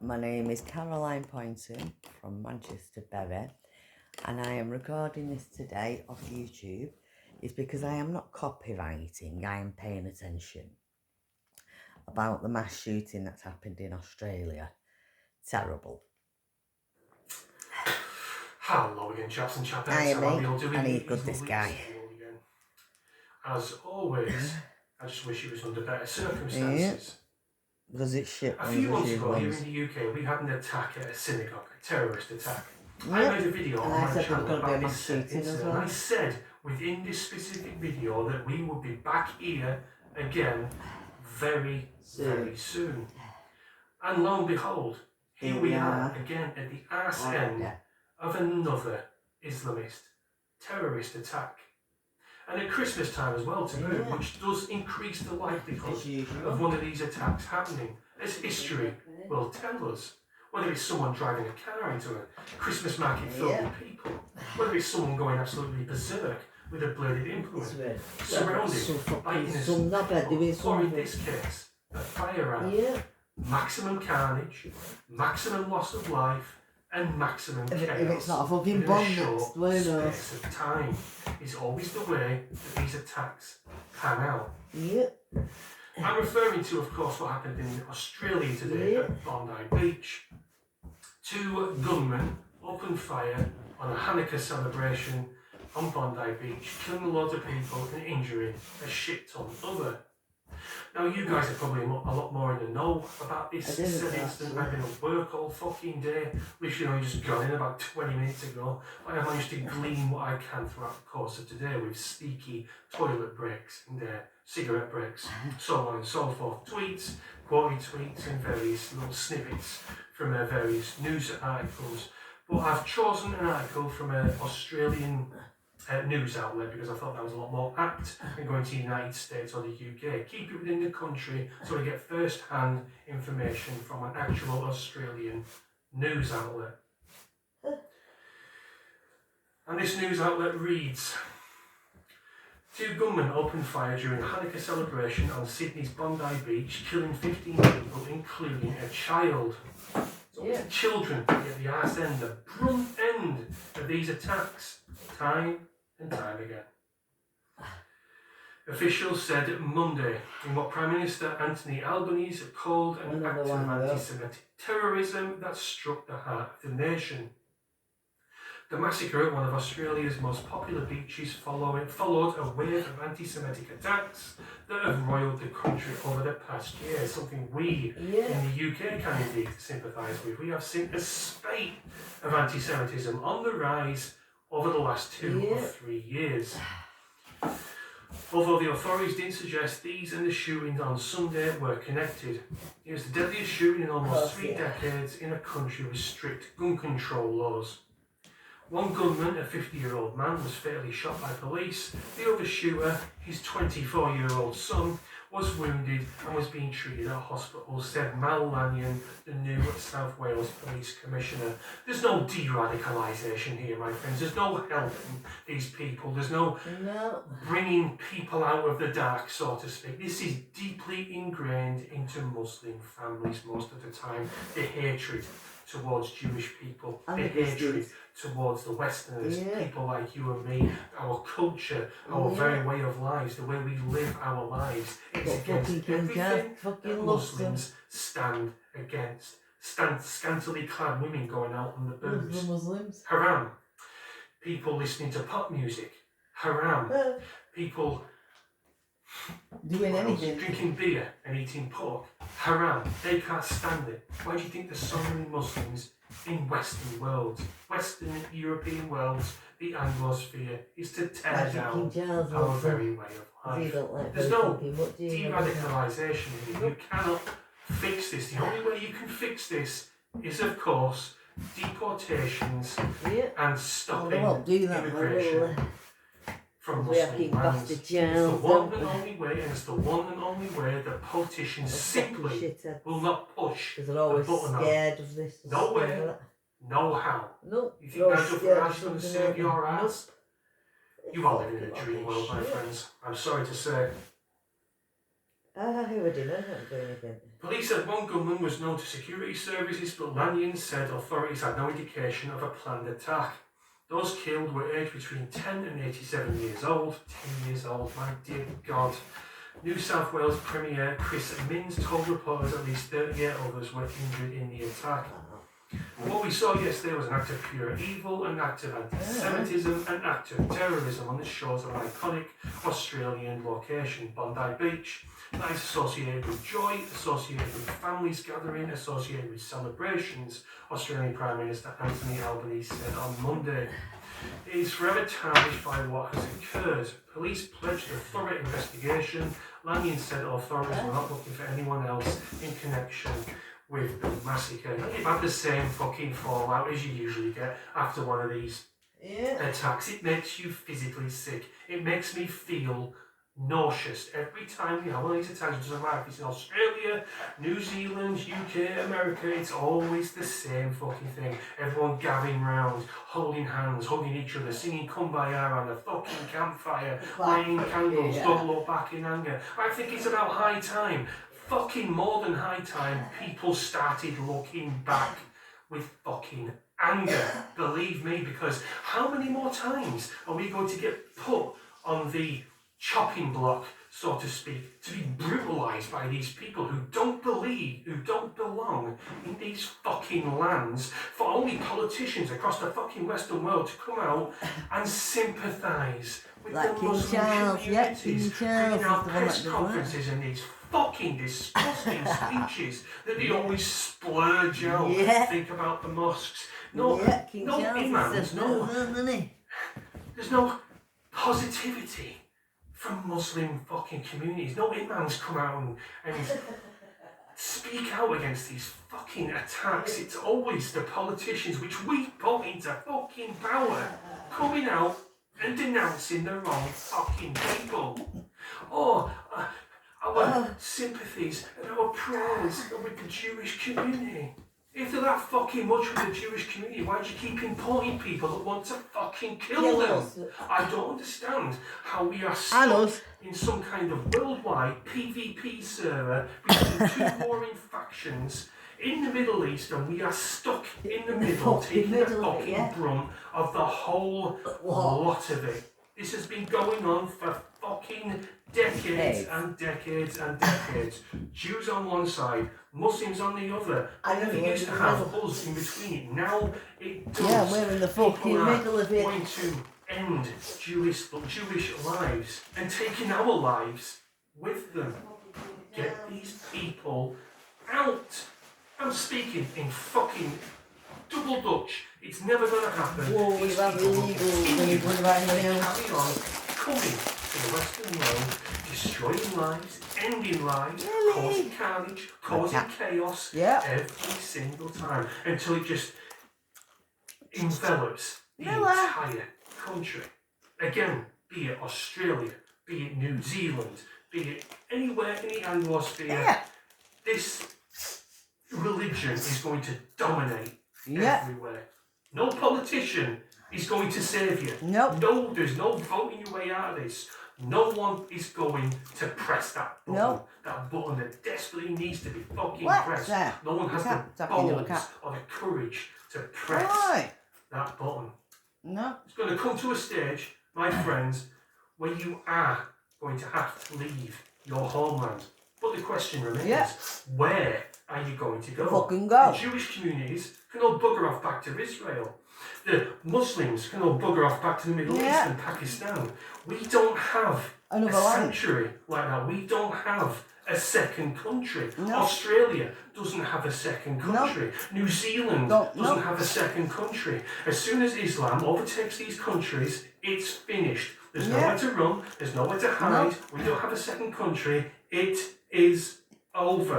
My name is Caroline Poynton from Manchester, Bury, and I am recording this today off YouTube. It's because I am not copywriting, I am paying attention about the mass shooting that's happened in Australia. Terrible. Hello again, chaps and chapettes. Hi, How are you all doing? and he's good, this guy. As always, I just wish it was under better circumstances. Because it's shit. A few months ago here in the UK, we had an attack at a synagogue, a terrorist attack. I made a video on my channel about this incident, and I said within this specific video that we would be back here again very soon. And lo and behold, here we are again at the arse end of another Islamist terrorist attack. And at Christmas time as well to boot, which does increase the likelihood of one of these attacks happening, as history will tell us. Whether it's someone driving a car into a Christmas market filled with people, whether it's someone going absolutely berserk with a bladed implement, surrounded by innocent people, or in this case, a firearm. Maximum carnage, maximum loss of life, and maximum chaos. If it's not a fucking bomb next, space of time is always the way that these attacks pan out. I'm referring to, of course, what happened in Australia today at Bondi Beach. Two gunmen opened fire on a Hanukkah celebration on Bondi Beach, killing a lot of people and injuring a shit ton other. Now, you guys are probably a lot more in the know about this said incident. I've been at work all fucking day. Literally, I just got in about 20 minutes ago. But I managed to glean what I can throughout the course of today with sneaky toilet breaks and cigarette breaks, so on and so forth. Tweets, quoted tweets, and various little snippets from various news articles. But I've chosen an article from an Australian news outlet because I thought that was a lot more apt than going to the United States or the UK. Keep it within the country so we get first-hand information from an actual Australian news outlet. And this news outlet reads: two gunmen opened fire during a Hanukkah celebration on Sydney's Bondi Beach, killing 15 people, including a child. So children at the arse end, the brunt end of these attacks, time and time again. Officials said Monday in what Prime Minister Anthony Albanese called an act of anti-Semitic terrorism that struck the heart of the nation. The massacre at one of Australia's most popular beaches followed a wave of anti-Semitic attacks that have roiled the country over the past year, something we in the UK can indeed sympathise with. We have seen a spate of anti-Semitism on the rise over the last 2 or 3 years. Although the authorities didn't suggest these and the shootings on Sunday were connected. It was the deadliest shooting in almost 3 decades in a country with strict gun control laws. One gunman, a 50-year-old man, was fatally shot by police. The other shooter, his 24-year-old son, was wounded and was being treated at hospital, said Mal Lanyon, the new South Wales Police Commissioner. There's no de-radicalisation here, my friends. There's no helping these people. There's no bringing people out of the dark, so to speak. This is deeply ingrained into Muslim families most of the time. The hatred towards Jewish people, the hatred towards the Westerners, people like you and me, our culture, our very way of lives, the way we live our lives. It's against everything that Muslims stand against. Scantily clad women going out on the booze. Haram. People listening to pop music. Haram. People doing anything. Drinking beer and eating pork. Haram. They can't stand it. Why do you think there's so many Muslims in Western worlds? Western European worlds, the Anglosphere is to tear down our very way of life. There's no de-radicalisation here. You cannot fix this. The only way you can fix this is, of course, deportations and stopping immigration from Muslim lands. It's the one and only way, and it's the one and only way that politicians simply will not push the button on. Of this. No way, no how. Nope. You think Nigel Farage is going to save your ass? You are living in a dream world, my friends. I'm sorry to say. Who would do anything? Police said one gunman was known to security services, but Lanyon said authorities had no indication of a planned attack. Those killed were aged between 10 and 87 years old. 10 years old, my dear God. New South Wales Premier Chris Minns told reporters at least 38 others were injured in the attack. What we saw yesterday was an act of pure evil, an act of anti-Semitism, an act of terrorism on the shores of an iconic Australian location, Bondi Beach. That is associated with joy, associated with families gathering, associated with celebrations, Australian Prime Minister Anthony Albanese said on Monday. It is forever tarnished by what has occurred. Police pledged a thorough investigation. Lanyon said authorities were not looking for anyone else in connection with the massacre. You've had the same fucking fallout as you usually get after one of these attacks. It makes you physically sick. It makes me feel nauseous every time we have one of these attacks. It doesn't matter if it's in Australia, New Zealand, UK, America, it's always the same fucking thing. Everyone gathering round, holding hands, hugging each other, singing Kumbaya around a fucking campfire, lighting candles, don't look back in anger. I think it's about high time, fucking more than high time, people started looking back with fucking anger. Believe me, because how many more times are we going to get put on the chopping block, so to speak, to be brutalised by these people who don't belong in these fucking lands, for only politicians across the fucking Western world to come out and sympathise with like the King Muslim Charles, communities, bringing out press that conferences and these fucking disgusting speeches that they always splurge out, think about the mosques. No, King no Charles imams, says there's no positivity from Muslim fucking communities. No imams come out and speak out against these fucking attacks. It's always the politicians, which we put into fucking power, coming out and denouncing the wrong fucking people. Our sympathies and our prayers are with the Jewish community. If they're that fucking much with the Jewish community, why do you keep importing people that want to fucking kill them? I don't understand how we are stuck in some kind of worldwide PvP server between two warring factions in the Middle East, and we are stuck in the middle, taking the fucking brunt of the whole lot of it. This has been going on for fucking decades and decades and decades. Jews on one side, Muslims on the other. I never used to have us in between. Now it does. Yeah, we're in the fucking middle of it. Going to end Jewish lives and taking our lives with them. Get these people out. I'm speaking in fucking double Dutch. It's never going to happen. Whoa, these about people illegal carry on coming to the Western world, destroying lives, ending lives, causing carnage, causing chaos every single time, until it just envelops the entire country. Again, be it Australia, be it New Zealand, be it anywhere in the Anglosphere, this religion is going to dominate everywhere. No politician is going to save you. No, there's no voting your way out of this. No one is going to press that button. That button that desperately needs to be fucking pressed. No one has the balls or the courage to press that button. It's going to come to a stage, my friends, where you are going to have to leave your homeland. But the question remains, where are you going to go? Fucking go. The Jewish communities can all bugger off back to Israel. The Muslims can all bugger off back to the Middle East and Pakistan. We don't have a sanctuary like that. We don't have a second country. Australia doesn't have a second country. New Zealand doesn't have a second country. As soon as Islam overtakes these countries, it's finished. There's nowhere to run. There's nowhere to hide. We don't have a second country. It is over.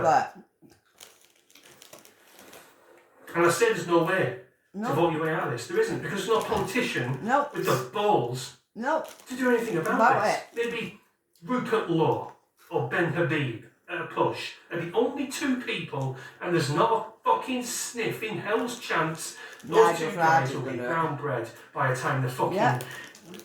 And I say there's no way to vote your way out of this. There isn't, because there's no politician with the balls to do anything about this. Maybe Rupert Law or Ben Habib at a push are the only two people, and there's not a fucking sniff in hell's chance those two guys will be brown bread by the time the fucking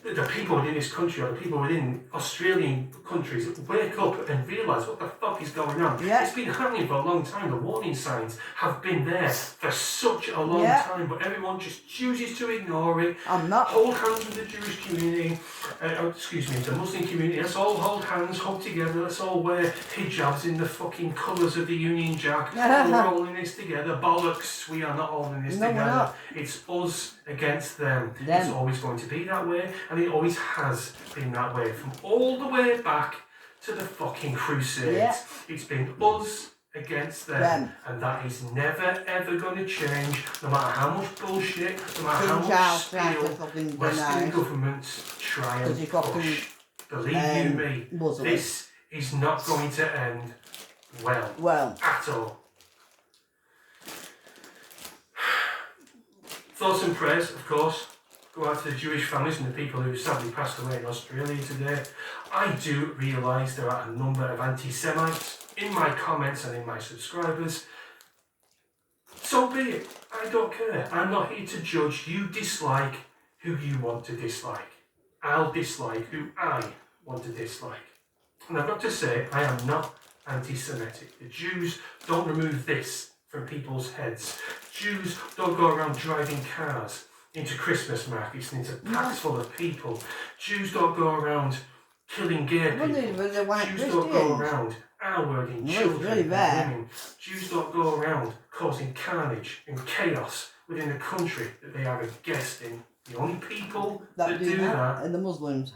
the people within this country or the people within Australian countries wake up and realise what the fuck is going on. Yeah. It's been happening for a long time. The warning signs have been there for such a long time, but everyone just chooses to ignore it. I'm not. Hold hands with the Jewish community, the Muslim community. Let's all hold hands, hold together. Let's all wear hijabs in the fucking colours of the Union Jack. We're all in this together. Bollocks, we are not all in this together. We're not. It's us against them. It's always going to be that way, and it always has been that way from all the way back to the fucking Crusades. Yeah. It's been us against them, and that is never ever going to change, no matter how much bullshit, no matter how much spiel Western governments try and push. Believe you me, this is not going to end well at all. Thoughts and prayers, of course, go out to the Jewish families and the people who sadly passed away in Australia today. I do realise there are a number of anti-Semites in my comments and in my subscribers. So be it. I don't care. I'm not here to judge. You dislike who you want to dislike. I'll dislike who I want to dislike. And I've got to say, I am not anti-Semitic. The Jews don't remove this from people's heads. Jews don't go around driving cars into Christmas markets and into packs full of people. Jews don't go around killing gay people. Jews don't go around R-wording children and women. Jews don't go around causing carnage and chaos within the country that they are a guest in. The only people that do that are the Muslims.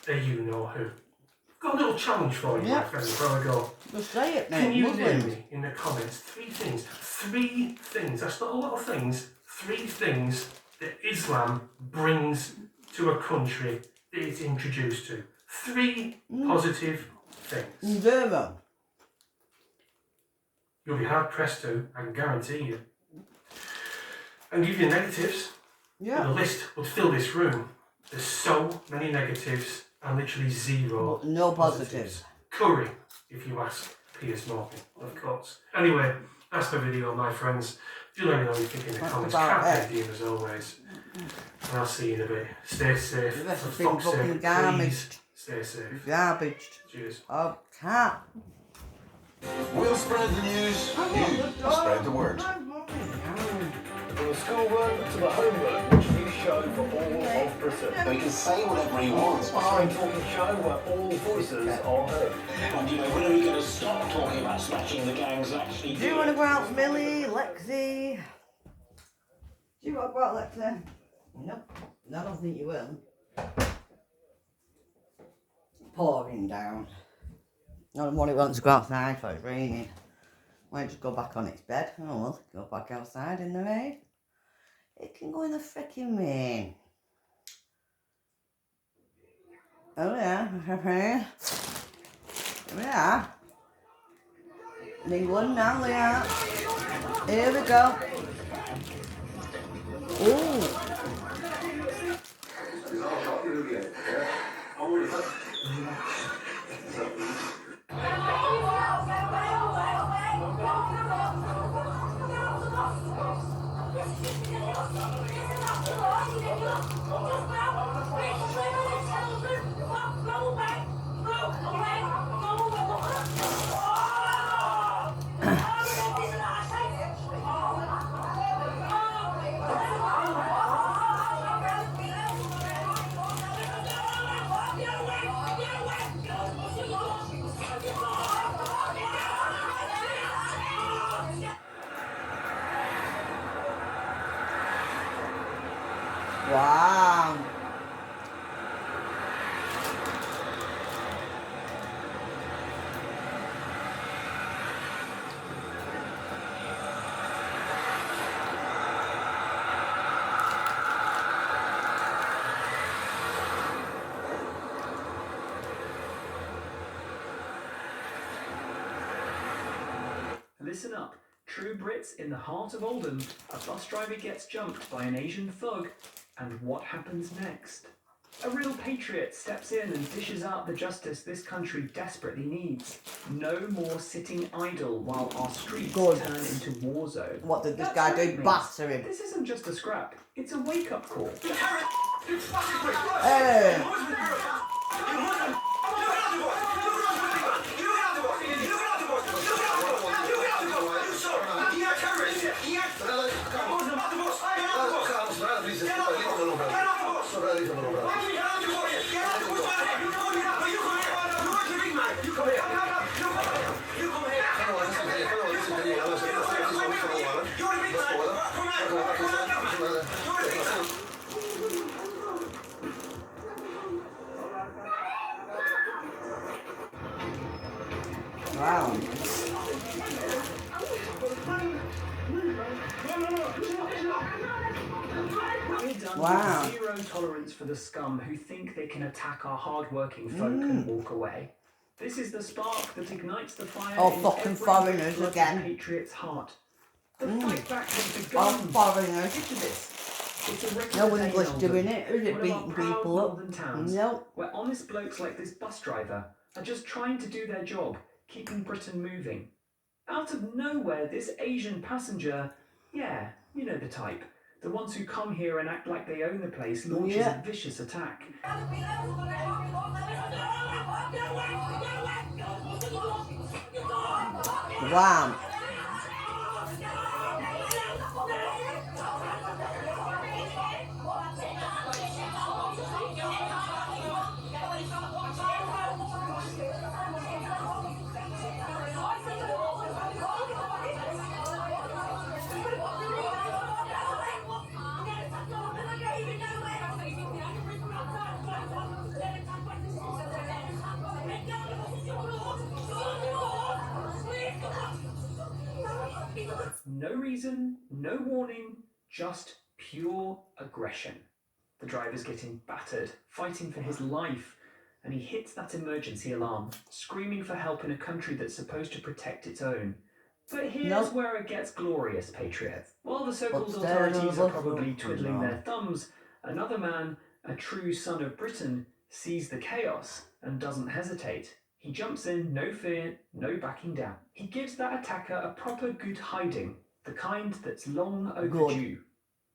They're you know who. I've got a little challenge for you, my friend, before I go. Just say it, mate. Can you name me in the comments 3 things? 3 things. That's not a lot of things. 3 things that Islam brings to a country that it's introduced to. 3 positive things. Zero. You'll be hard pressed to, I can guarantee you. And give you negatives. Yeah. The list would fill this room. There's so many negatives and literally 0 no positives. Curry, if you ask Piers Morgan, of course. Anyway, that's the video, my friends. Do let me know what you think in the comments. Carpe diem as always. And I'll see you in a bit. Stay safe. For fuck's sake, please stay safe. Garbage. Cheers. Oh, cat. We'll spread the news. You spread the word. From the schoolwork to the homework, which new show for all of Britain. He can say whatever he wants. A talking show where all voices are heard. And you know, when are we going to stop talking about smashing the gangs and actually do you want to go out, Millie, Lexi? Do you want to go out, Lexi? Nope. I don't think you will. Pouring down. I don't want it wants to go outside for it's raining. Might just go back on its bed. Oh well, go back outside in the rain. It can go in the frickin' rain. Oh yeah, here we are. In England now, we are. Here we go. Ooh. Wow. Listen up. True Brits in the heart of Oldham. A bus driver gets jumped by an Asian thug. And what happens next? A real patriot steps in and dishes out the justice this country desperately needs. No more sitting idle while our streets turn into war zones. What did this That's guy right, do? mates. Batter him. This isn't just a scrap, it's a wake-up call. Hey! Wow. We're done Wow. with zero tolerance for the scum who think they can attack our hard-working folk and walk away. This is the spark that ignites the fire Oh, in fucking every foreigners blooded again. patriot's heart. The fight back has Oh, begun. foreigners. It's a record No of English Hazel, doing it, is it? one of our Beating proud people up. northern towns, No. where honest blokes like this bus driver are just trying to do their job, keeping Britain moving. Out of nowhere, this Asian passenger, yeah, you know the type, the ones who come here and act like they own the place, launches a vicious attack. Wow. No reason, no warning, just pure aggression. The driver's getting battered, fighting for his life, and he hits that emergency alarm, screaming for help in a country that's supposed to protect its own. But here's where it gets glorious, Patriot. While the so-called authorities are probably twiddling their thumbs, another man, a true son of Britain, sees the chaos and doesn't hesitate. He jumps in, no fear, no backing down. He gives that attacker a proper good hiding, the kind that's long overdue.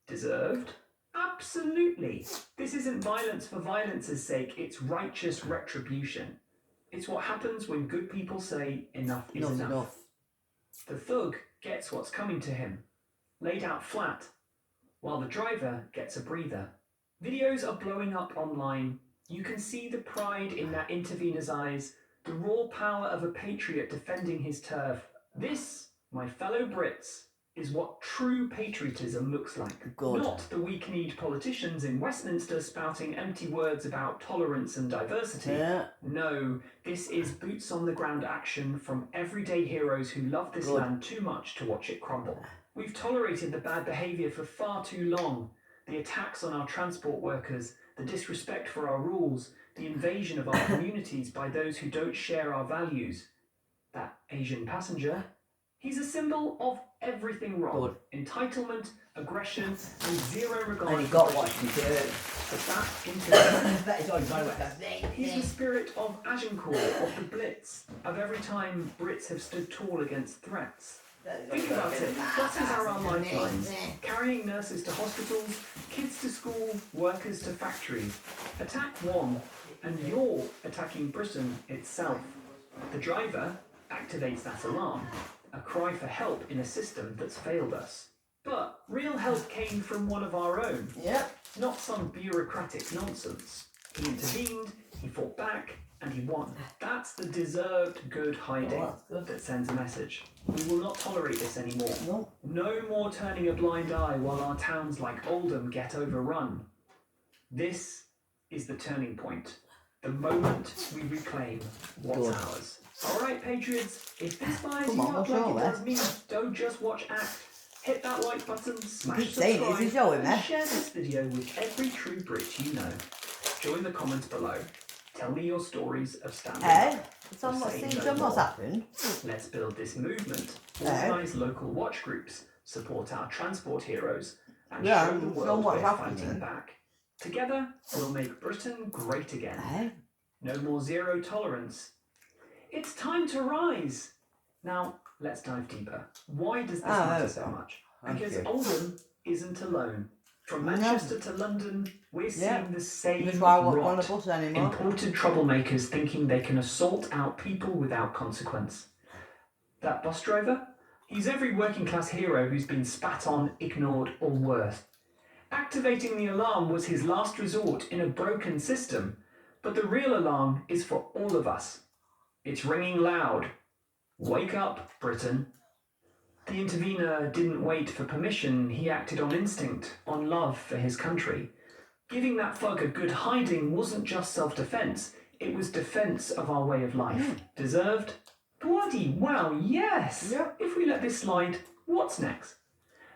Deserved? Absolutely. This isn't violence for violence's sake, it's righteous retribution. It's what happens when good people say enough is enough. The thug gets what's coming to him, laid out flat, while the driver gets a breather. Videos are blowing up online. You can see the pride in that intervener's eyes, the raw power of a patriot defending his turf. This, my fellow Brits, is what true patriotism looks like. Good. Not the weak-kneed politicians in Westminster spouting empty words about tolerance and diversity. Yeah. No, this is boots-on-the-ground action from everyday heroes who love this land too much to watch it crumble. We've tolerated the bad behaviour for far too long. The attacks on our transport workers, the disrespect for our rules, the invasion of our communities by those who don't share our values. That Asian passenger, he's a symbol of everything wrong. Entitlement, aggression, and zero regard And he for got Britain. what he did. But that intervention, he's the spirit of Agincourt, of the Blitz, of every time Brits have stood tall against threats. Think about it, buses are our lifelines, carrying nurses to hospitals, kids to school, workers to factories. Attack one, and you're attacking Britain itself. The driver activates that alarm, a cry for help in a system that's failed us. But real help came from one of our own, not some bureaucratic nonsense. He intervened, he fought back, and he won. That's the deserved good hiding that sends a message. We will not tolerate this anymore. No more turning a blind eye while our towns like Oldham get overrun. This is the turning point. The moment we reclaim what's ours. Alright, Patriots, if this fires you up like it does me, don't just watch act. Hit that like button, smash subscribe, and share this video with every true Brit you know. Join the comments below. Tell me your stories of standing up. What's happened? Let's build this movement. Organise local watch groups. Support our transport heroes. And show the world we're fighting back. Together, we'll make Britain great again. Eh? No more zero tolerance. It's time to rise. Now, let's dive deeper. Why does this matter so much? Thank Because you. Oldham isn't alone. From No. Manchester to London, we're seeing the same That's why I won't go on a rot. bus anymore. Imported troublemakers thinking they can assault out people without consequence. That bus driver? He's every working class hero who's been spat on, ignored, or worse. Activating the alarm was his last resort in a broken system, but the real alarm is for all of us. It's ringing loud. Wake up, Britain. The intervener didn't wait for permission, he acted on instinct, on love for his country. Giving that folk a good hiding wasn't just self-defence, it was defence of our way of life. Deserved? Bloody well, yes! Yep. If we let this slide, what's next?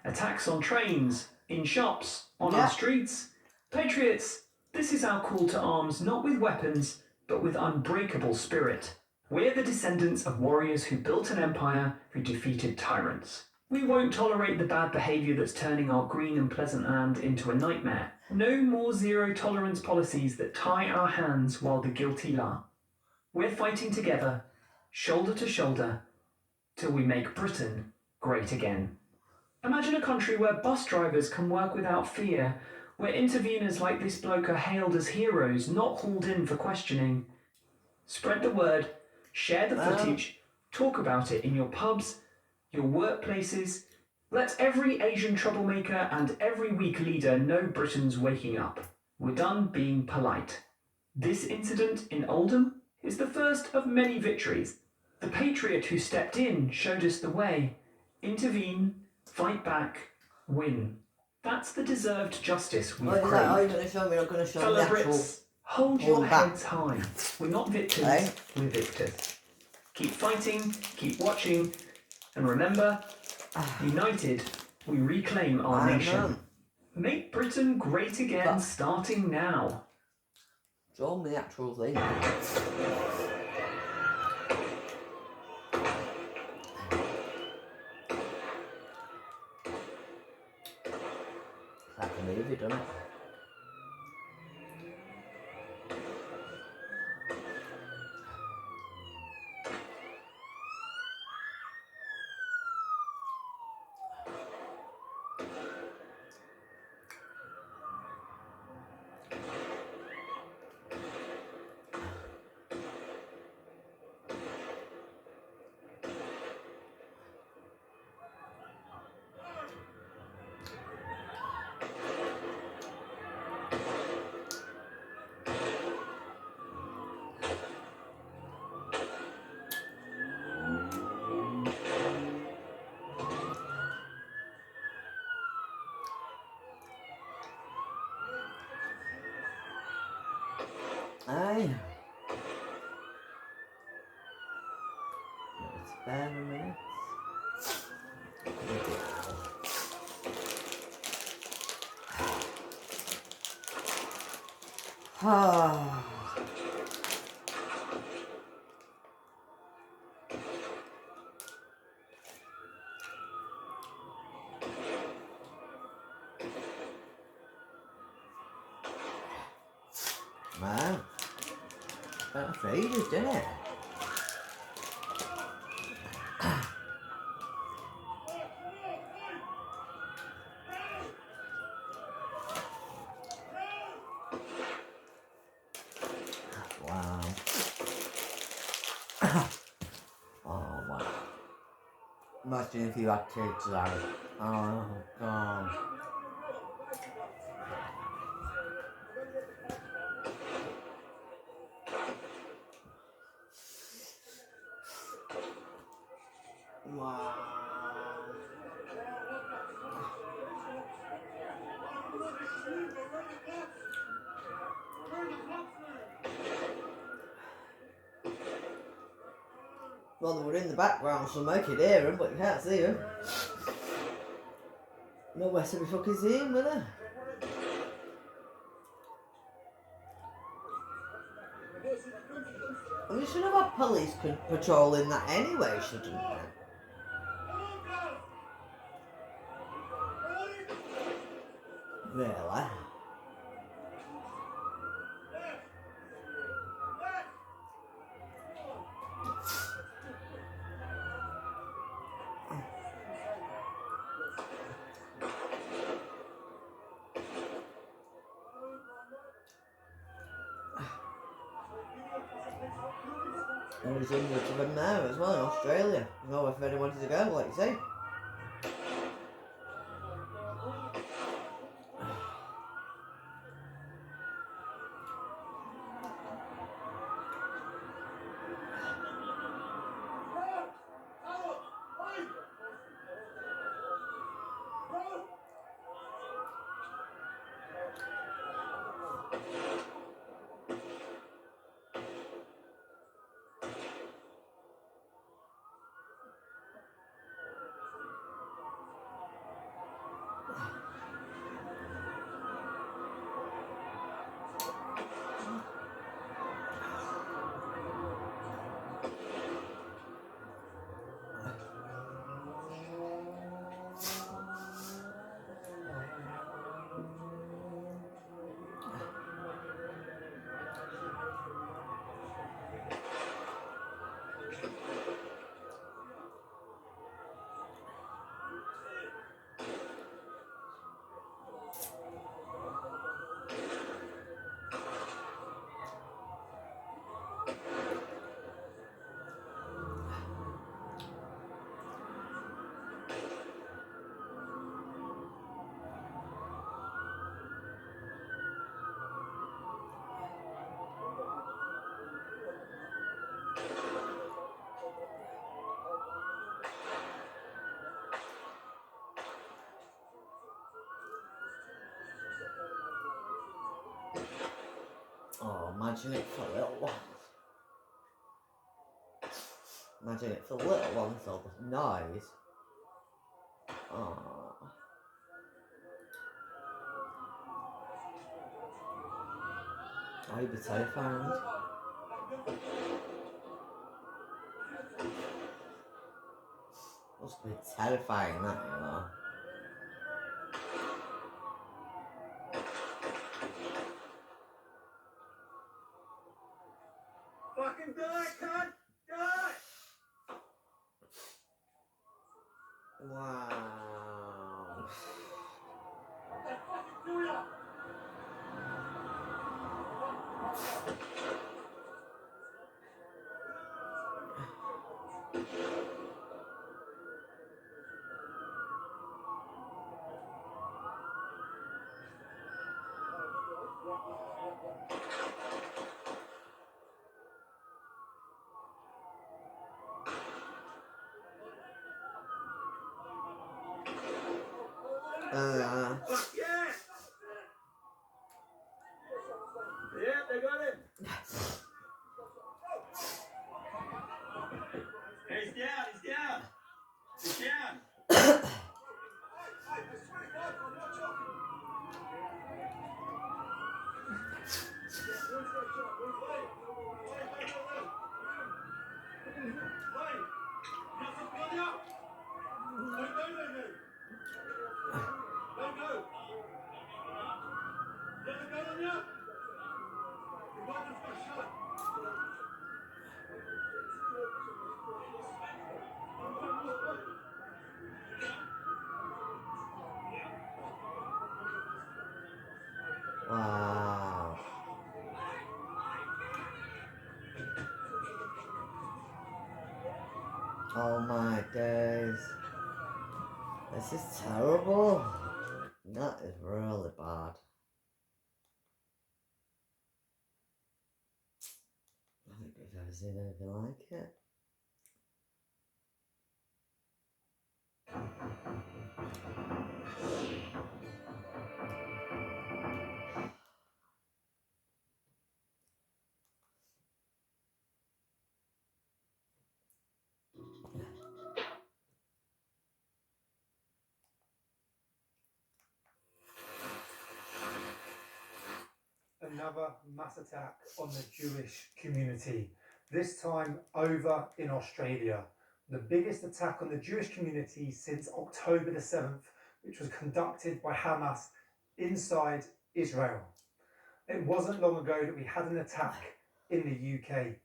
Attacks on trains, in shops, on our streets? Patriots, this is our call to arms not with weapons, but with unbreakable spirit. We're the descendants of warriors who built an empire, who defeated tyrants. We won't tolerate the bad behaviour that's turning our green and pleasant land into a nightmare. No more zero tolerance policies that tie our hands while the guilty lie. We're fighting together, shoulder to shoulder, till we make Britain great again. Imagine a country where bus drivers can work without fear, where interveners like this bloke are hailed as heroes, not hauled in for questioning. Spread the word, share the footage, talk about it in your pubs, your workplaces. Let every Asian troublemaker and every weak leader know Britain's waking up. We're done being polite. This incident in Oldham is the first of many victories. The patriot who stepped in showed us the way. Intervene, fight back, win. That's the deserved justice we've What is that? craved. Oh, you're going to show me, not going to show me Fellow the actual... Brits, hold Hold your back. heads high. We're not victims, Eh? we're victors. Keep fighting, keep watching, and remember, united, we reclaim our I nation. know. Make Britain great again, But- starting now. Show me the actual thing. It's like a movie, doesn't it? Aye. Spare a minute. Ah. Man, that for ages, didn't it? Wow. Oh wow. Imagine if you had kids like, oh god. Wow. Well, they were in the background, so I could hear them, but you can't see them. Nowhere to be fucking seen, were they? And we should have had police patrolling that anyway, shouldn't they? Really? And there's hundreds of them there as well in Australia. You know, if anyone wanted to go, like you say. Oh, imagine it for little ones. Imagine it for little ones, all the noise. Oh. Oh, you'd be terrified. Must be terrifying, that, you know. Fucking die, cunt! Die! Wow. Fuck yeah! Yeah, they got him! He's down, he's down! He's down! Wow. Oh my days. This is terrible. That is really bad. I don't think we've ever seen anything like it. Another mass attack on the Jewish community, this time over in Australia. The biggest attack on the Jewish community since October the 7th, which was conducted by Hamas inside Israel. It wasn't long ago that we had an attack in the UK.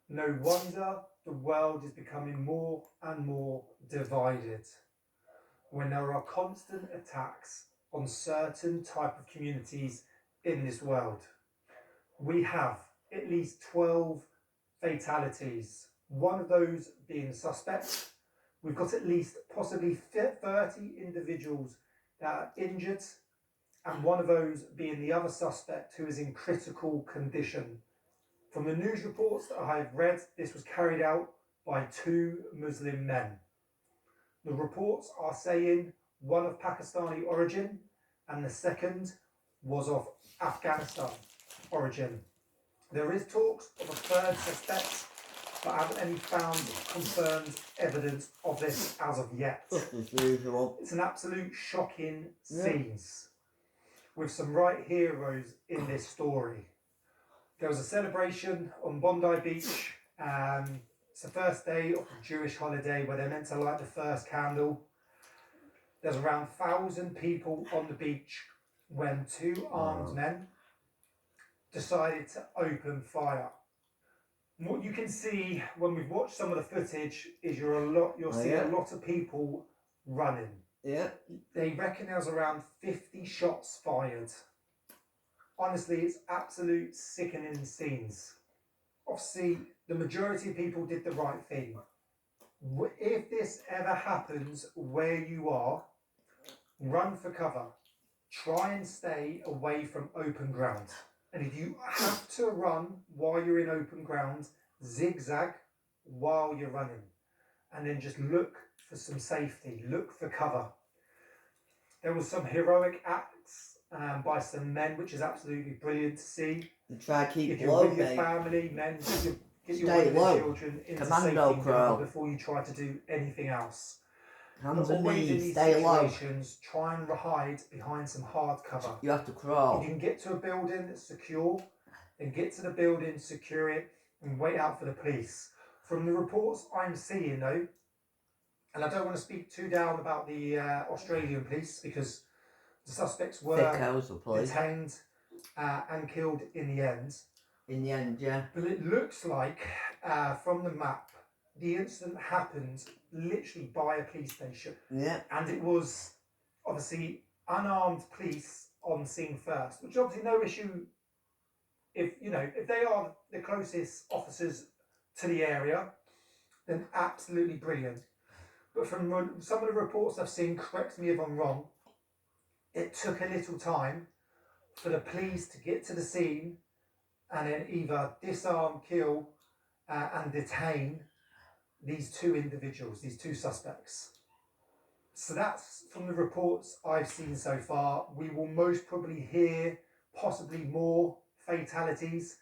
No wonder the world is becoming more and more divided when there are constant attacks on certain type of communities in this world. We have at least 12 fatalities. One of those being the suspect. We've got at least possibly 30 individuals that are injured, and one of those being the other suspect who is in critical condition. From the news reports that I have read, this was carried out by 2 Muslim men. The reports are saying one of Pakistani origin and the second was of Afghanistan origin. There is talks of a third suspect, but I haven't any found confirmed evidence of this as of yet. It's an absolute shocking scenes with some right heroes in this story. There was a celebration on Bondi Beach. It's the first day of the Jewish holiday where they're meant to light the first candle. There's around 1,000 people on the beach when 2 armed men decided to open fire. And what you can see when we've watched some of the footage is you'll see a lot of people running. Yeah. They reckon there was around 50 shots fired. Honestly, it's absolute sickening scenes. Obviously, the majority of people did the right thing. If this ever happens where you are, run for cover. Try and stay away from open ground. And if you have to run while you're in open ground, zigzag while you're running. And then just look for some safety, look for cover. There was some heroic acts by some men, which is absolutely brilliant to see. And try to keep If you're low, with your mate. family, men, get your Stay women low. and children into Commando safety crawl. before you try to do anything else. Hands But and always in knees, these stay low. situations, try and hide behind some hard cover. You have to If crawl. you can get to a building that's secure, then get to the building, secure it, and wait out for the police. From the reports I'm seeing though, and I don't want to speak too down about the Australian police because the suspects were Thickos, the police. detained and killed in the end. In the end, yeah. But it looks like from the map, the incident happened literally by a police station. Yeah. And it was obviously unarmed police on scene first, which obviously no issue if they are the closest officers to the area, then absolutely brilliant. But from some of the reports I've seen, correct me if I'm wrong, it took a little time for the police to get to the scene and then either disarm, kill and detain these 2 individuals, these 2 suspects. So that's from the reports I've seen so far. We will most probably hear possibly more fatalities,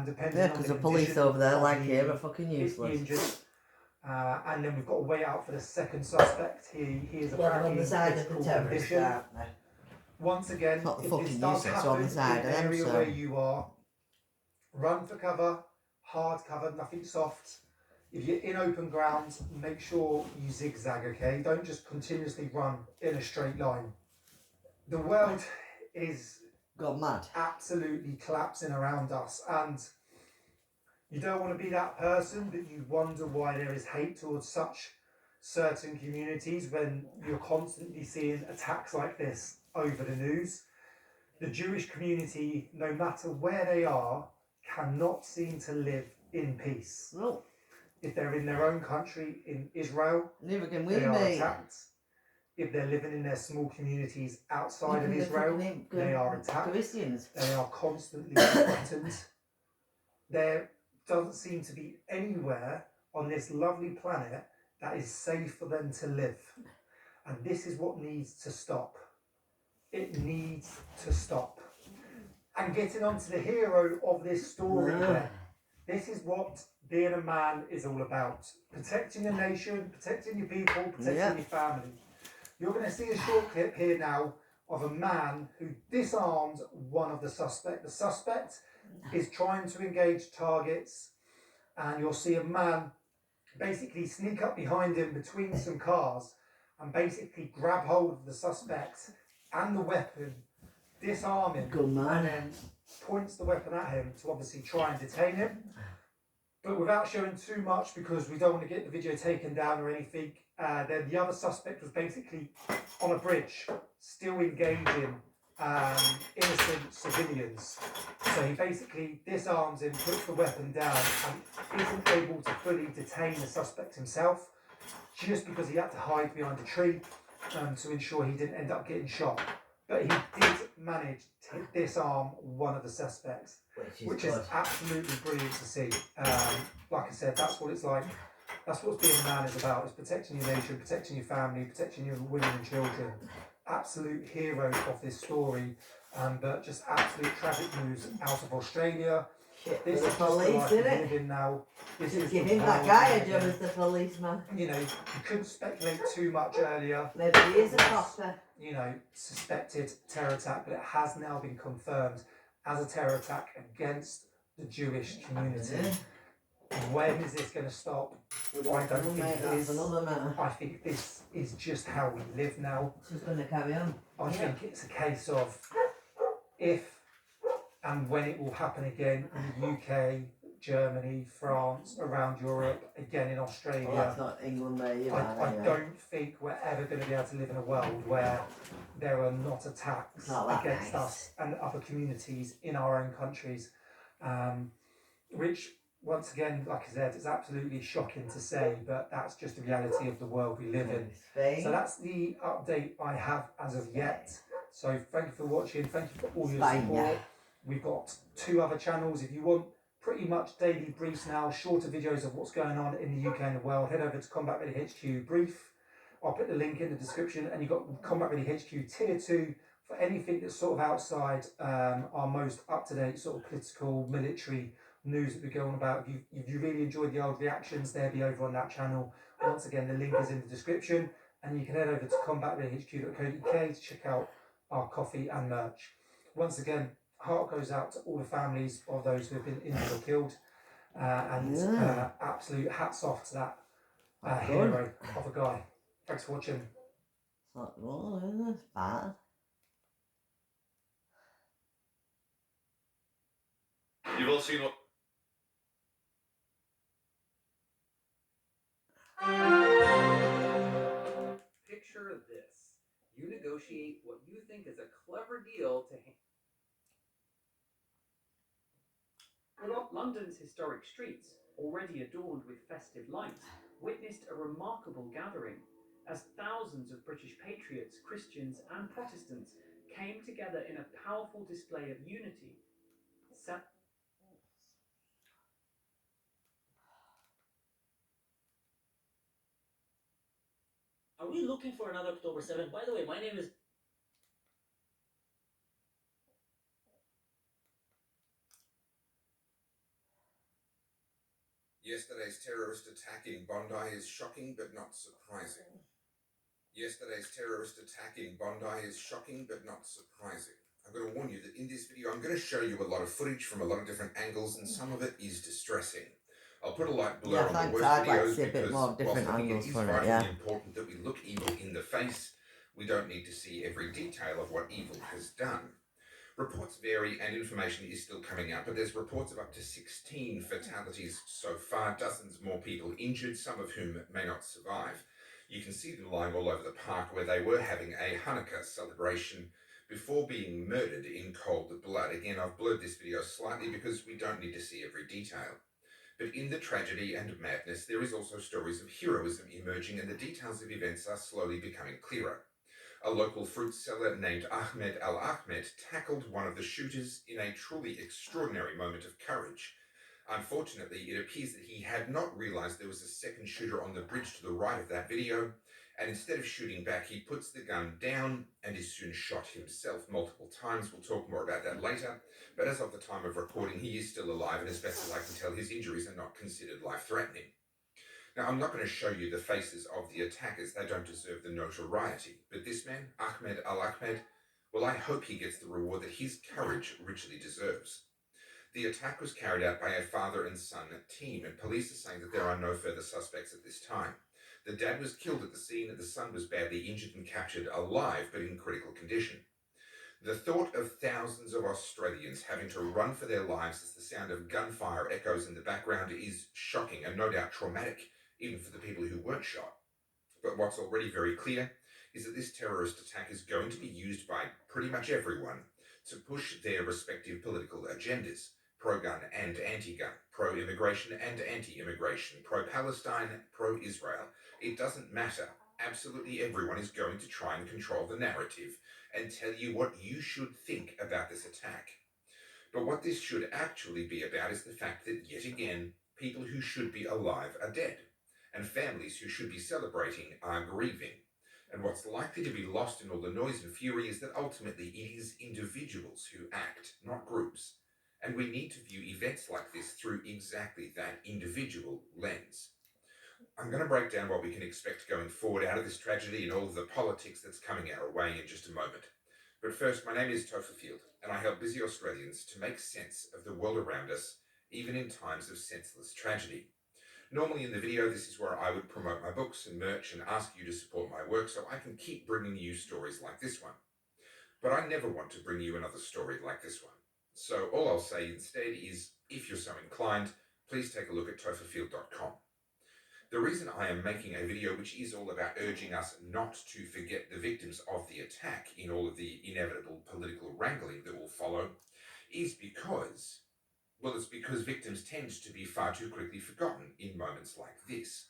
depending on because the the police condition over there, of like the here, are fucking useless. injured. And then we've got to wait out for the second suspect. He is apparently on the in side of the critical terrorists, condition. aren't they? Once again, Not the if fucking this does useless, happen on the side in of an them, area so. where you are, run for cover, hard cover, nothing soft. If you're in open ground, make sure you zigzag, okay? Don't just continuously run in a straight line. The world is Got mad. absolutely collapsing around us, and you don't want to be that person that you wonder why there is hate towards such certain communities when you're constantly seeing attacks like this over the news. The Jewish community, no matter where they are, cannot seem to live in peace. No, If they're in their own country, in Israel, neither can they we, are mate. attacked. If they're living in their small communities outside of Israel, they are attacked. Christians. They are constantly threatened. There doesn't seem to be anywhere on this lovely planet that is safe for them to live. And this is what needs to stop. It needs to stop. And getting on to the hero of this story then. This is what being a man is all about. Protecting your nation, protecting your people, protecting your family. You're going to see a short clip here now of a man who disarmed one of the suspects. The suspect is trying to engage targets, and you'll see a man basically sneak up behind him between some cars and basically grab hold of the suspect and the weapon, disarm him, Good man. and then points the weapon at him to obviously try and detain him. But without showing too much, because we don't want to get the video taken down or anything, then the other suspect was basically on a bridge, still engaging innocent civilians. So he basically disarms him, puts the weapon down, and isn't able to fully detain the suspect himself, just because he had to hide behind a tree to ensure he didn't end up getting shot. But he did manage to disarm one of the suspects, which is absolutely brilliant to see. Like I said, that's what it's like. That's what being a man is about, is protecting your nation, protecting your family, protecting your women and children. Absolute hero of this story, but just absolute tragic news out of Australia. Shit, This for is the just the police, life we isn't live it? in now. This Just is give the him that world guy we a live job in. as the policeman. You know, you couldn't speculate too much earlier. Maybe he is a copper. You know, suspected terror attack, but it has now been confirmed as a terror attack against the Jewish community. When is this going to stop? I don't think it is. Another matter. I think this is just how we live now. It's just going to carry on. I think it's a case of if and when it will happen again in the UK, Germany, France, around Europe, again in Australia. Well, that's not England where you are. I don't think we're ever going to be able to live in a world where there are not attacks against us and other communities in our own countries, which, once again, like I said, it's absolutely shocking to say, but that's just the reality of the world we live in. So that's the update I have as of yet. So thank you for watching. Thank you for all your support. We've got 2 other channels. If you want pretty much daily briefs now, shorter videos of what's going on in the UK and the world, head over to Combat Ready HQ Brief. I'll put the link in the description, and you've got Combat Ready HQ Tier 2 for anything that's sort of outside our most up-to-date sort of political, military news that we're going about. If you really enjoyed the old reactions, they'll be over on that channel. Once again, the link is in the description, and you can head over to combatreadyhq.co.uk to check out our coffee and merch. Once again, heart goes out to all the families of those who have been injured or killed, and absolute hats off to that hero of a guy. Thanks for watching. It's not wrong, isn't it? It's bad. You've all seen what... Picture this. You negotiate what you think is a clever deal to London's historic streets, already adorned with festive lights, witnessed a remarkable gathering as thousands of British patriots, Christians and Protestants came together in a powerful display of unity. Are we looking for another October 7th? By the way, my name is... Yesterday's terrorist attack in Bondi is shocking but not surprising. Yesterday's terrorist attack in Bondi is shocking but not surprising. I'm going to warn you that in this video I'm going to show you a lot of footage from a lot of different angles, and some of it is distressing. I'll put a light blur on the worst videos because whilst I think it is vitally important that we look evil in the face, we don't need to see every detail of what evil has done. Reports vary and information is still coming out, but there's reports of up to 16 fatalities so far, dozens more people injured, some of whom may not survive. You can see them lying all over the park where they were having a Hanukkah celebration before being murdered in cold blood. Again, I've blurred this video slightly because we don't need to see every detail. But in the tragedy and madness, there is also stories of heroism emerging, and the details of events are slowly becoming clearer. A local fruit seller named Ahmed Al-Ahmed tackled one of the shooters in a truly extraordinary moment of courage. Unfortunately, it appears that he had not realized there was a second shooter on the bridge to the right of that video, and instead of shooting back, he puts the gun down and is soon shot himself multiple times. We'll talk more about that later, but as of the time of recording, he is still alive, and as best as I can tell, his injuries are not considered life-threatening. Now, I'm not going to show you the faces of the attackers. They don't deserve the notoriety. But this man, Ahmed Al-Ahmed, well, I hope he gets the reward that his courage richly deserves. The attack was carried out by a father and son team, and police are saying that there are no further suspects at this time. The dad was killed at the scene, and the son was badly injured and captured alive, but in critical condition. The thought of thousands of Australians having to run for their lives as the sound of gunfire echoes in the background is shocking and no doubt traumatic, even for the people who weren't shot. But what's already very clear is that this terrorist attack is going to be used by pretty much everyone to push their respective political agendas. Pro-gun and anti-gun, pro-immigration and anti-immigration, pro-Palestine, pro-Israel. It doesn't matter. Absolutely everyone is going to try and control the narrative and tell you what you should think about this attack. But what this should actually be about is the fact that, yet again, people who should be alive are dead, and families who should be celebrating are grieving. And what's likely to be lost in all the noise and fury is that ultimately it is individuals who act, not groups. And we need to view events like this through exactly that individual lens. I'm going to break down what we can expect going forward out of this tragedy and all of the politics that's coming our way in just a moment. But first, my name is Topher Field, and I help busy Australians to make sense of the world around us, even in times of senseless tragedy. Normally in the video, this is where I would promote my books and merch and ask you to support my work so I can keep bringing you stories like this one. But I never want to bring you another story like this one. So all I'll say instead is, if you're so inclined, please take a look at topherfield.com. The reason I am making a video which is all about urging us not to forget the victims of the attack in all of the inevitable political wrangling that will follow is because, well, it's because victims tend to be far too quickly forgotten in moments like this.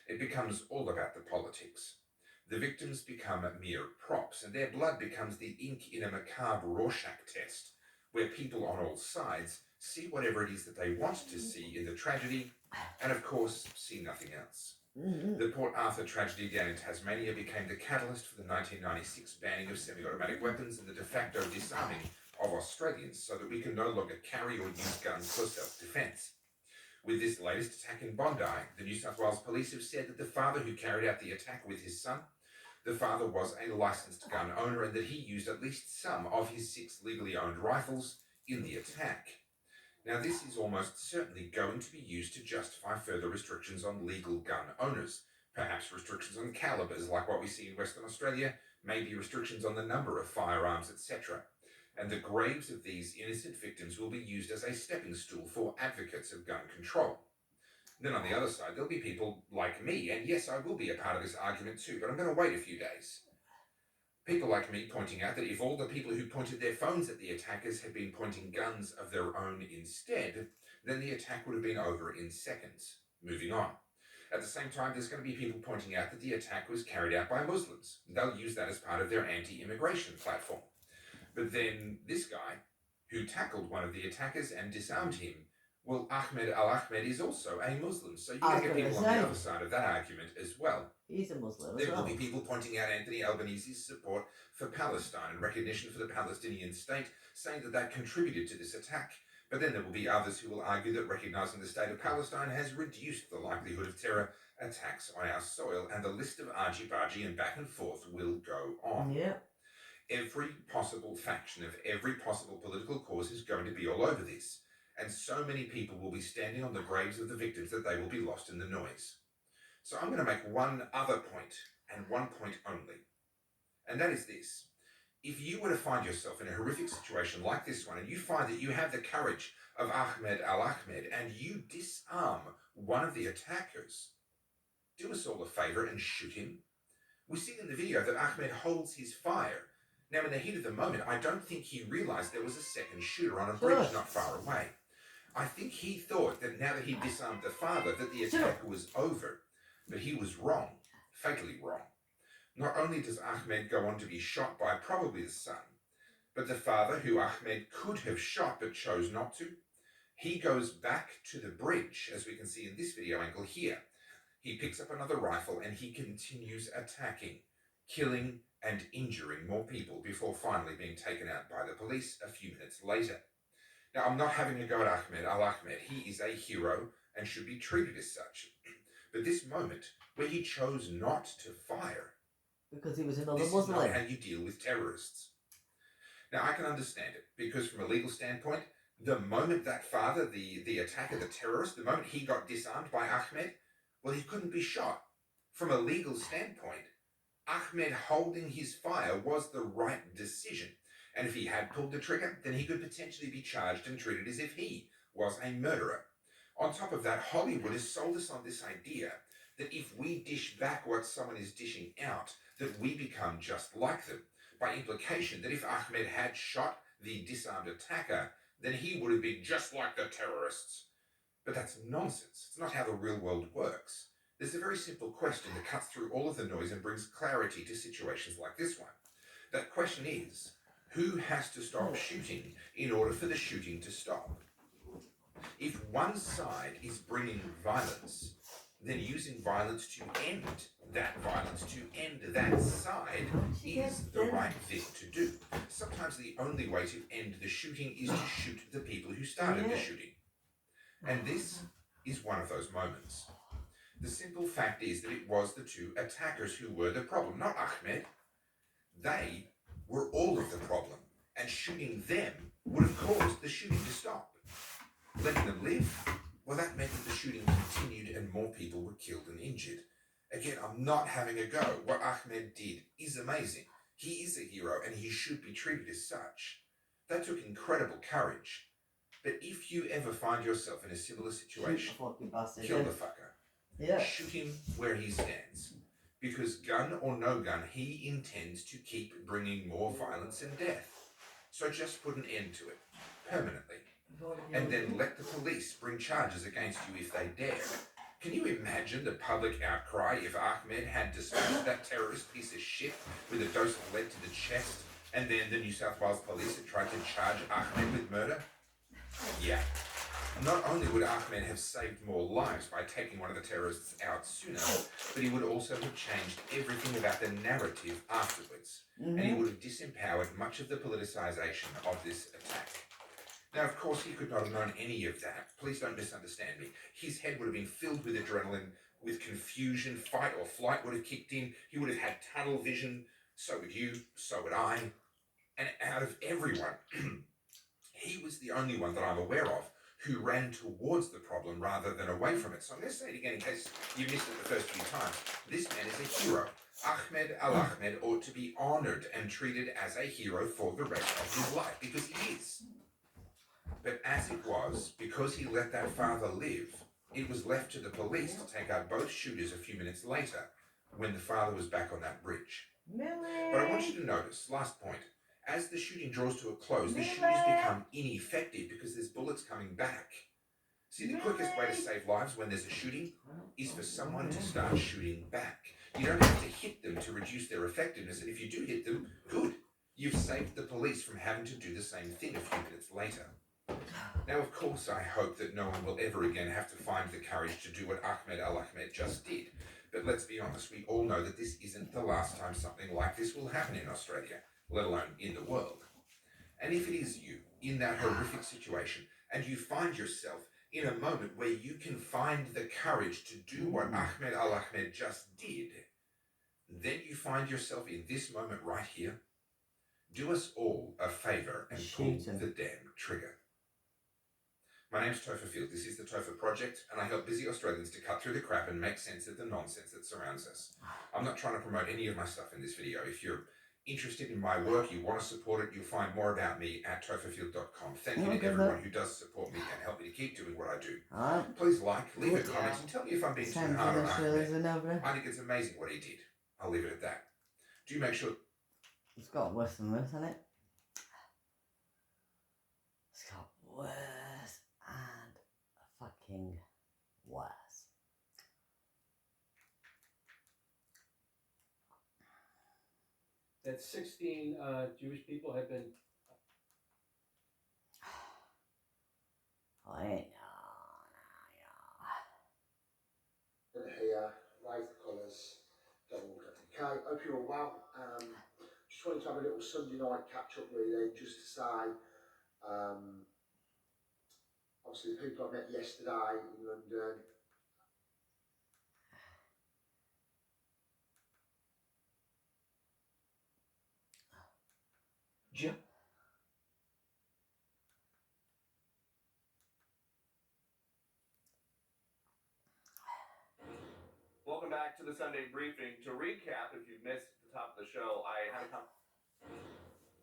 It becomes all about the politics. The victims become mere props, and their blood becomes the ink in a macabre Rorschach test, where people on all sides see whatever it is that they want to see in the tragedy, and of course, see nothing else. The Port Arthur tragedy down in Tasmania became the catalyst for the 1996 banning of semi-automatic weapons and the de facto disarming of Australians so that we can no longer carry or use guns for self-defence. With this latest attack in Bondi, the New South Wales Police have said that the father who carried out the attack with his son, the father was a licensed gun owner and that he used at least some of his 6 legally owned rifles in the attack. Now, this is almost certainly going to be used to justify further restrictions on legal gun owners, perhaps restrictions on calibers like what we see in Western Australia, maybe restrictions on the number of firearms, etc. And the graves of these innocent victims will be used as a stepping stool for advocates of gun control. Then on the other side, there'll be people like me, and yes, I will be a part of this argument too, but I'm going to wait a few days. People like me pointing out that if all the people who pointed their phones at the attackers had been pointing guns of their own instead, then the attack would have been over in seconds. Moving on. At the same time, there's going to be people pointing out that the attack was carried out by Muslims. They'll use that as part of their anti-immigration platform. But then this guy, who tackled one of the attackers and disarmed him, well, Ahmed Al-Ahmed is also a Muslim, so you're going to get people on the other side of that argument as well. He's a Muslim as There well. will be people pointing out Anthony Albanese's support for Palestine and recognition for the Palestinian state, saying that that contributed to this attack. But then there will be others who will argue that recognising the state of Palestine has reduced the likelihood of terror attacks on our soil, and the list of argy-bargy and back and forth will go on. Yeah. Every possible faction of every possible political cause is going to be all over this, and so many people will be standing on the graves of the victims that they will be lost in the noise. So I'm going to make one other point, and one point only, and that is this. If you were to find yourself in a horrific situation like this one, and you find that you have the courage of Ahmed Al-Ahmed, and you disarm one of the attackers, do us all a favour and shoot him. We see in the video that Ahmed holds his fire. Now, in the heat of the moment, I don't think he realised there was a second shooter on a bridge not far away. I think he thought that now that he'd disarmed the father, that the attack was over. But he was wrong, fatally wrong. Not only does Ahmed go on to be shot by probably the son, but the father, who Ahmed could have shot but chose not to, he goes back to the bridge, as we can see in this video angle here. He picks up another rifle and he continues attacking, killing and injuring more people before finally being taken out by the police a few minutes later. Now, I'm not having a go at Ahmed Al-Ahmed. He is a hero and should be treated as such. But this moment where he chose not to fire, because he was another this Muslim. is not how you deal with terrorists. Now, I can understand it, because from a legal standpoint, the moment that father, the attacker, the terrorist, the moment he got disarmed by Ahmed, well, he couldn't be shot. From a legal standpoint, Ahmed holding his fire was the right decision. And if he had pulled the trigger, then he could potentially be charged and treated as if he was a murderer. On top of that, Hollywood has sold us on this idea that if we dish back what someone is dishing out, that we become just like them. By implication, that if Ahmed had shot the disarmed attacker, then he would have been just like the terrorists. But that's nonsense. It's not how the real world works. There's a very simple question that cuts through all of the noise and brings clarity to situations like this one. That question is, who has to stop shooting in order for the shooting to stop? If one side is bringing violence, then using violence to end that violence, to end that side, is the right thing to do. Sometimes the only way to end the shooting is to shoot the people who started the shooting. And this is one of those moments. The simple fact is that it was the two attackers who were the problem, not Ahmed. They were all of the problem, and shooting them would have caused the shooting to stop. Letting them live, well, that meant that the shooting continued and more people were killed and injured. Again, I'm not having a go. What Ahmed did is amazing. He is a hero and he should be treated as such. That took incredible courage. But if you ever find yourself in a similar situation, kill the fucker. Yeah. Shoot him where he stands. Because gun or no gun, he intends to keep bringing more violence and death. So just put an end to it, permanently. And then let the police bring charges against you if they dare. Can you imagine the public outcry if Ahmed had dispatched that terrorist piece of shit with a dose of lead to the chest, and then the New South Wales police had tried to charge Ahmed with murder? Yeah. Not only would Ahmed have saved more lives by taking one of the terrorists out sooner, but he would also have changed everything about the narrative afterwards. And he would have disempowered much of the politicisation of this attack. Now, of course, he could not have known any of that. Please don't misunderstand me. His head would have been filled with adrenaline, with confusion, fight or flight would have kicked in. He would have had tunnel vision. So would you, so would I. And out of everyone, he was the only one that I'm aware of who ran towards the problem rather than away from it. So I'm going to say it again in case you missed it the first few times. This man is a hero. Ahmed Al-Ahmed ought to be honoured and treated as a hero for the rest of his life, because he is. But as it was, because he let that father live, it was left to the police to take out both shooters a few minutes later when the father was back on that bridge. But I want you to notice, last point, as the shooting draws to a close, the shooters become ineffective because there's bullets coming back. See, the quickest way to save lives when there's a shooting is for someone to start shooting back. You don't have to hit them to reduce their effectiveness, and if you do hit them, good. You've saved the police from having to do the same thing a few minutes later. Now, of course, I hope that no one will ever again have to find the courage to do what Ahmed Al-Ahmed just did. But let's be honest, we all know that this isn't the last time something like this will happen in Australia, let alone in the world. And if it is you in that horrific situation, and you find yourself in a moment where you can find the courage to do what Ahmed Al-Ahmed just did, then you find yourself in this moment right here. Do us all a favour and pull the damn trigger. My name's Topher Field. This is the Topher Project, and I help busy Australians to cut through the crap and make sense of the nonsense that surrounds us. I'm not trying to promote any of my stuff in this video. If you're interested in my work, you want to support it, you'll find more about me at topherfield.com. Thank you to everyone who does support me and help me to keep doing what I do. Please like, leave a comment, and tell me if I'm being too hard on Ahmed. I think it's amazing what he did. I'll leave it at that. Do make sure... It's got worse than worse, hasn't it? It's got worse and fucking worse. That 16 Jewish people have been... Here, raise the colours, don't walk up. Okay, hope you're all well. Just wanted to have a little Sunday night catch up really, just to say, obviously the people I met yesterday in London, Welcome back to the Sunday briefing. To recap, if you've missed the top of the show,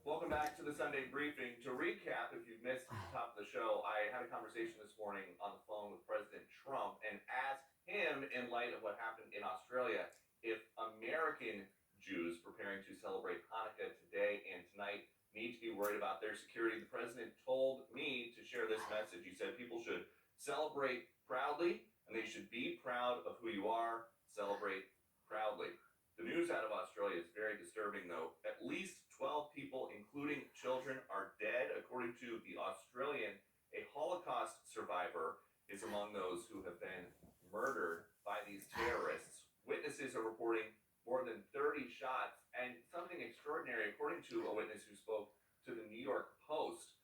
Welcome back to the Sunday briefing. To recap, if you've missed the top of the show, I had a conversation this morning on the phone with President Trump and asked him, in light of what happened in Australia, if American Jews preparing to celebrate Hanukkah today and tonight need to be worried about their security. The president told me to share this message. He said people should celebrate proudly, and they should be proud of who you are. Celebrate proudly. The news out of Australia is very disturbing, though. At least 12 people, including children, are dead. According to the Australian, a Holocaust survivor is among those who have been murdered by these terrorists. Witnesses are reporting more than 30 shots, and something extraordinary, according to a witness who spoke to the New York Post,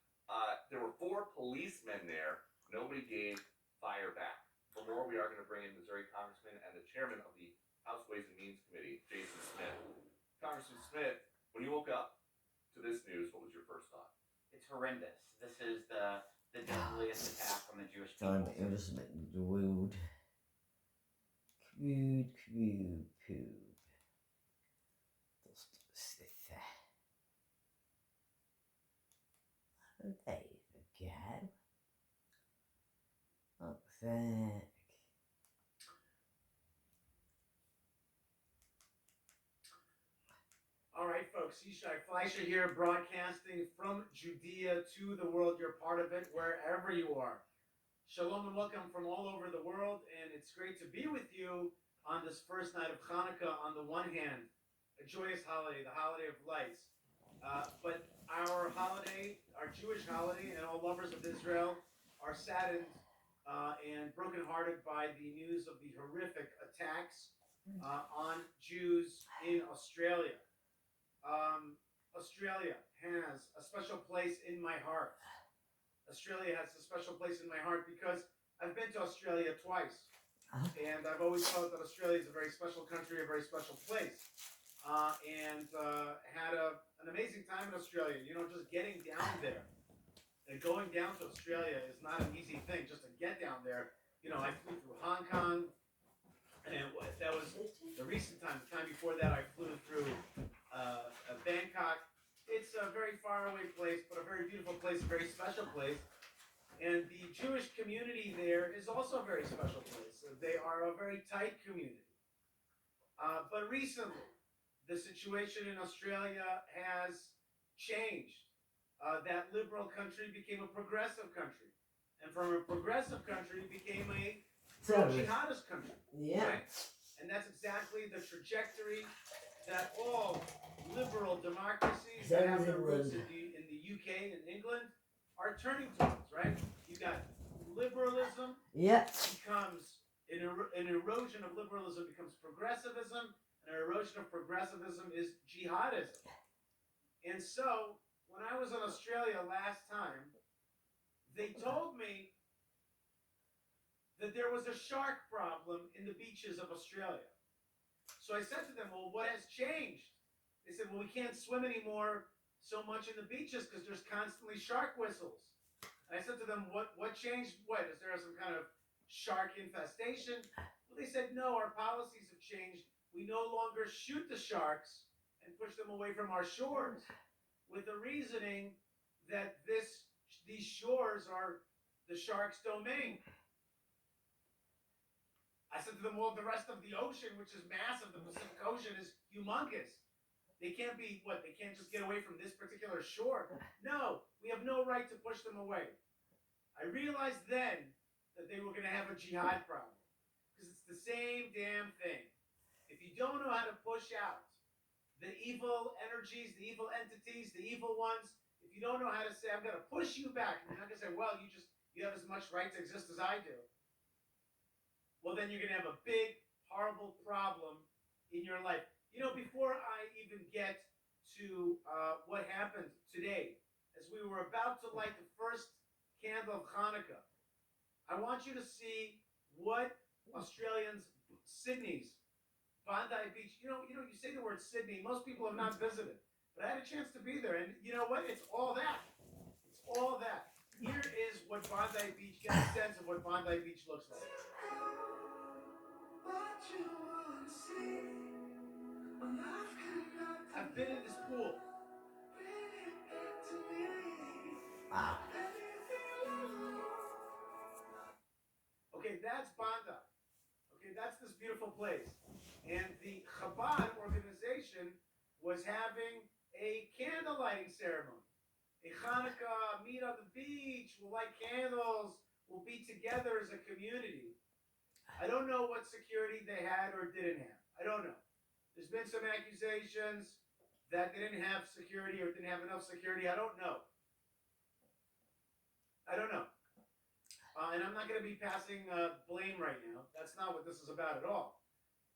there were 4 policemen there. Nobody gave fire back. For more, we are going to bring in Missouri Congressman and the chairman of the House Ways and Means Committee, Jason Smith. Congressman Smith, when you woke up to this news, what was your first thought? It's horrendous. This is the deadliest attack on the Jewish people. Don't it was rude. Crude. Just sit there. Oh, there you go. Fuck's sake. All right, folks, Yishai Fleischer here, broadcasting from Judea to the world. You're part of it wherever you are. Shalom and welcome from all over the world, and it's great to be with you on this first night of Hanukkah. On the one hand, a joyous holiday, the holiday of lights, but our holiday, our Jewish holiday, and all lovers of Israel are saddened and brokenhearted by the news of the horrific attacks on Jews in Australia. Australia has a special place in my heart. Australia has a special place in my heart because I've been to Australia twice. And I've always felt that Australia is a very special country, a very special place. And had an amazing time in Australia. You know, just getting down there. And going down to Australia is not an easy thing, just to get down there. You know, I flew through Hong Kong. And that was the recent time. The time before that, I flew through Bangkok. It's a very far away place, but a very beautiful place, a very special place. And the Jewish community there is also a very special place. They are a very tight community. But recently, the situation in Australia has changed. That liberal country became a progressive country. And from a progressive country became a pro-jihadist country. Yeah. Right? And that's exactly the trajectory that all liberal democracies that have their roots in the UK and England are turning towards, right? You got liberalism becomes an erosion of liberalism becomes progressivism, and an erosion of progressivism is jihadism. And so when I was in Australia last time, they told me that there was a shark problem in the beaches of Australia. So I said to them, well, what has changed? They said, well, we can't swim anymore so much in the beaches because there's constantly shark whistles. And I said to them, what changed? What? Is there some kind of shark infestation? Well, they said, no, our policies have changed. We no longer shoot the sharks and push them away from our shores with the reasoning that these shores are the shark's domain. I said to them, well, the rest of the ocean, which is massive, the Pacific Ocean is humongous. They can't be, they can't just get away from this particular shore. No, we have no right to push them away. I realized then that they were going to have a jihad problem. Because it's the same damn thing. If you don't know how to push out the evil energies, the evil entities, the evil ones, if you don't know how to say, I'm going to push you back, and you're not going to say, well, you have as much right to exist as I do. Well, then you're going to have a big, horrible problem in your life. You know, before I even get to what happened today, as we were about to light the first candle of Hanukkah, I want you to see what Australians, Sydney's, Bondi Beach, you say the word Sydney, most people have not visited, but I had a chance to be there, and you know what? It's all that. It's all that. Here is what Bondi Beach, get a sense of what Bondi Beach looks like. I've been in this pool. Wow. Okay, that's Bondi. Okay, that's this beautiful place. And the Chabad organization was having a candle lighting ceremony. A Hanukkah, meet on the beach, we'll light candles, we'll be together as a community. I don't know what security they had or didn't have. I don't know. There's been some accusations that they didn't have security or didn't have enough security. I don't know. I don't know. And I'm not going to be passing blame right now. That's not what this is about at all.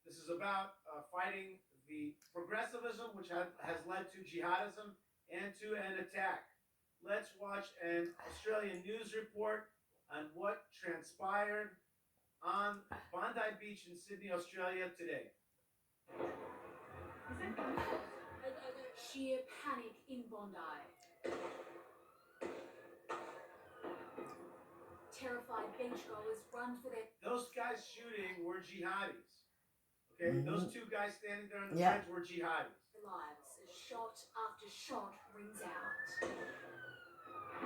This is about fighting the progressivism which has led to jihadism and to an attack. Let's watch an Australian news report on what transpired on Bondi Beach in Sydney, Australia today. Sheer panic in Bondi. Terrified beachgoers run for their... Those guys shooting were jihadis. Okay, those two guys standing there on the Yeah. bridge were jihadis. lives as shot after shot rings out.